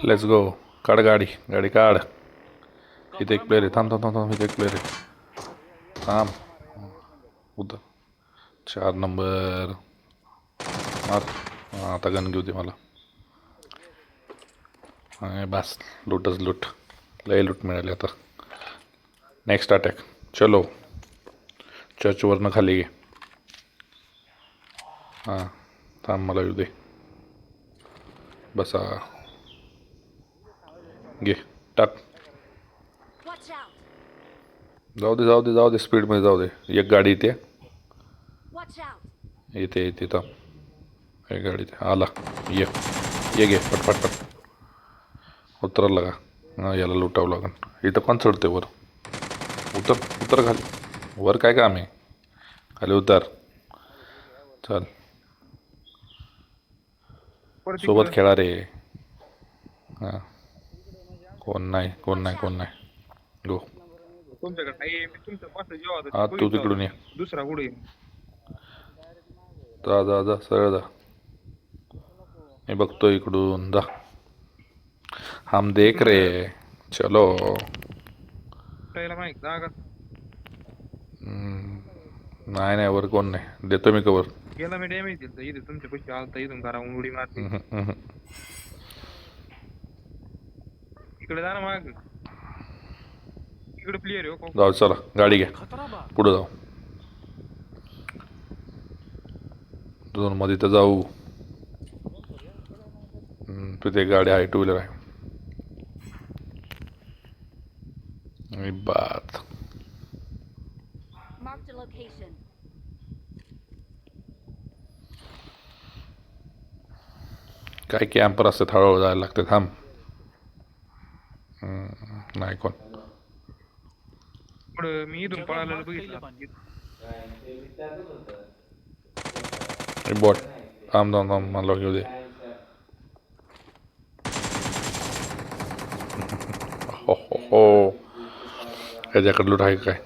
Let's go. काढ गाडी, गाडी काढ. इथे एक प्लेअर आहे. थांब थांब थांब थांब. इथे एक प्लेअर आहे. थांब. उतर. 4 नंबर. मार. आता गन घेऊ दे मला. बस. लूटच लूट. लय लूट मिळाली आता. Next attack. चलो. चर्चवरनं खाली घे. हां. थांब मला येऊ दे. बसा. घे. टाक. जाऊ दे जाऊ दे जाऊ दे. स्पीडमध्ये जाऊ दे. एक गाडी इथे. इथे इथे थांब. एक गाडी इथे आला. ये ये घे पट पट पट. उतरायला लागा. हां याला लुटावं लागेल. इथं पण चढते वर. उतर उतर खाली. वर काय काम आहे. खाली उतर. चल. सोबत खेळा रे. हां. कोण नाही कोण नाही कोण नाही. गो. हा तू तिकडून ये. दुसरा कुठे जा जा जा सरळ जा. मी बघतो इकडून. जा. हम देख रे. चलो. माहित जागा नाही नाही वर कोण नाही. देतो मी कवर. गेला मी डॅमेज दिलं इथे तुमच्या पैसे आलता इथून करा उडी मारते इकडे जा ना माग. इकडे प्लेअर आहे हो. जाऊ चला गाडी घ्या. पुढे जाऊ. दोन मध्ये तर जाऊ. तिथे गाडी आहे. 2 व्हीलर आहे. बात काय कॅम्पर असते. हळूहळू जायला लागते. थांब. नाही कोण. पुढं मी इथून पळालेलं बघितलं. बॉट. थांब थांब थांब मला घेऊ दे. हो हो हो. ह्याच्याकडे लूट आहे काय.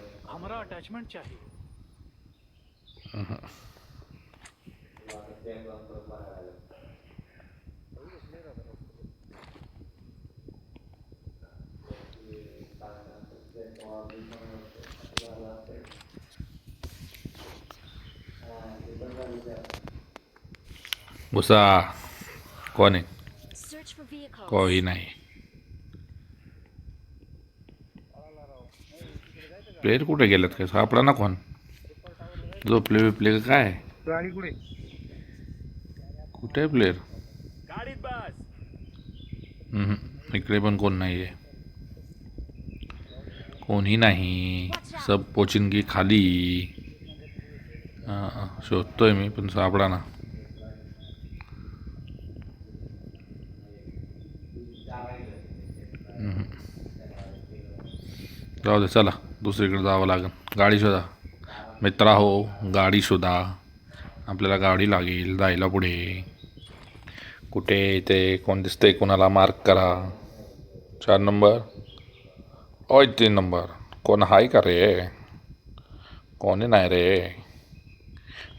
घुसा. कोण आहे. कोही नाही. प्लेयर कुठे गेलेत काय सापडा ना कोण. झोपले बिपले काय. गाडी कुठे कुठे प्लेयर. इकडे पण कोण नाही आहे. कोणी नाही. सब पोचिंगी खाली. शोधतोय मी पण सापडा ना. जाऊ दे चला. दुसरीकडे जावं लागेल. गाडी शोधा मित्रा हो. गाडी शोधा. आपल्याला गाडी लागेल जायला पुढे. कुठे इथे कोण दिसतंय. कोणाला मार्क करा. 4 नंबर. ओय 3 नंबर. कोण हाय का रे. कोणी नाही रे.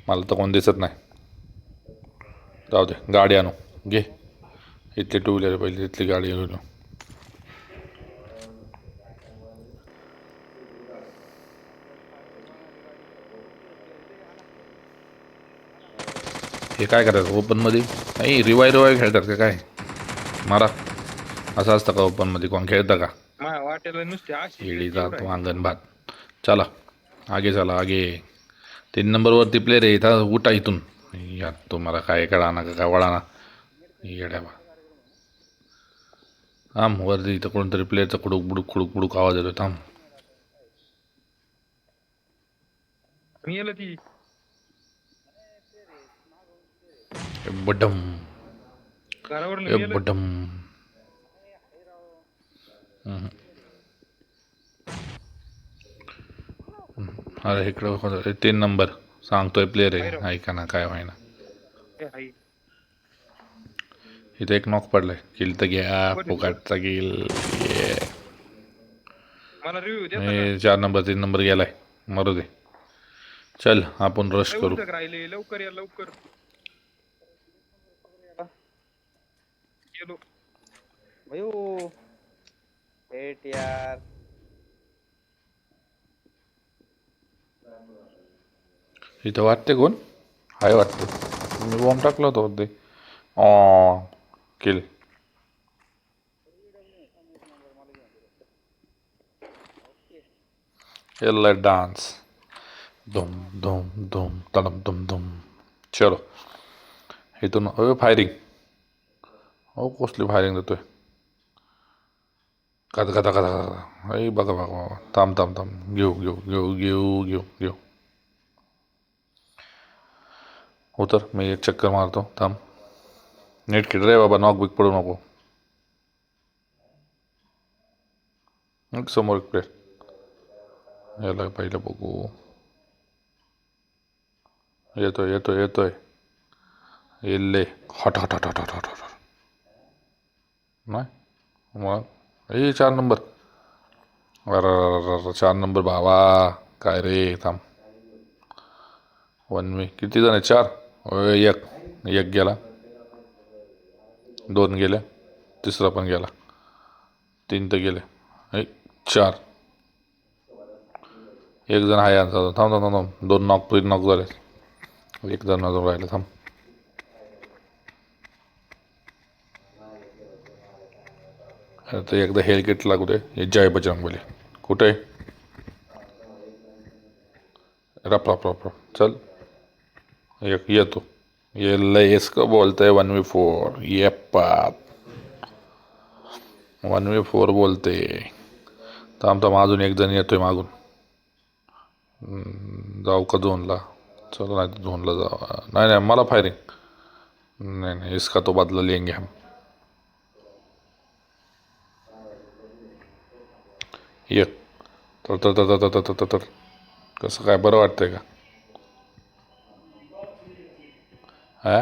मला तर कोण दिसत नाही. जाऊ दे गाडी आणू. घे. इथली 2 व्हीलर पहिली. तिथली गाडी घेऊन. हे काय करायचं ओपनमध्ये. नाही रिवाय खेळतात का काय. मारा. असं असतं का ओपनमध्ये. कोण खेळतं का. वाटेला नुसते शेळी जातो अंगण भात. चला आगे चला आगे. 3 नंबरवरती प्लेअर आहे. इथं उठा इथून. यार तुम्हाला काय कळा ना का काय वळा ना. येड्या बा. थांब वरती इथं कोणतरी प्लेअरचा खुडूक बुडूक आवाज येतो. थांब. मी येलं ती बडम घरावर बडम. अरे इकडं 3 नंबर सांगतोय प्लेअर आहे. ऐका ना काय व्हायना. इथे एक नॉक पडलाय. किल तर घ्या. फुकाटचा किल. 4 नंबर 3 नंबर गेलाय. मरू दे. चल आपण रश करू. राहिले लवकर या लवकर. भयू हेट यार. इथं वाटते कोण हाय वाटते मी बॉम्ब टाकला होता ते किल एल डान्स धुम धुम धुम तडम धुम धुम चलो इथून फायरिंग हो कसली फायरिंग देतोय कदा कदा कदा कदा अय बघा बघा बघा थांब थांब थांब घेऊ घेऊ घेऊ घेऊ घेऊ घेऊ उतर मी एक चक्कर मारतो थांब नीट खेळ रे बाबा नॉक बिक पडू नको एक समोर एक प्लेट याला पहिलं बघू येतोय येतोय येतोय येल्ले hot hot hot hot hot hot hot नाही मग ए 4 नंबर अरे 4 नंबर भावा काय रे थांब वन मी किती जण आहे 4 एक एक गेला 2 गेले तिसरा पण गेला 3 तर गेले 4 एक जण आहे आता थांब थांब थांब 2 नॉक 3 नॉक झाले एक जण अजून राहिलं थांब आता एकदा हेल्किट लागू दे हे जय बजरंगबली कुठे रप रप रप रप चल एक येतो ये लयस का बोलतंय 1v4 ये पाप 1v4 बोलते थांब थांब अजून एक जण येतोय मागून जाऊ का झोनला चल नाही झोनला जाऊ नाही नाही मला फायरिंग नहीं नहीं इसका तो बदला लेंगे हम ये तर तर तर तर तर तर तर कसं काय बरं वाटतंय का हा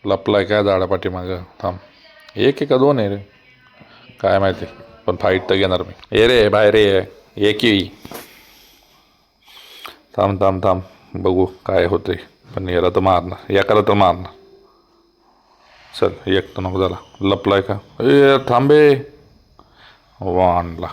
लपलाय काय झाडापाठी मागं थांब एक का 2 आहे रे काय माहिती पण फाईट तर घेणार मी ये रे बाहेर ये एक की थांब थांब थांब बघू काय होते पण याला तर मारणार एकाला तर मारणार चल एक तर नको झाला लपलाय का ए थांबे आणला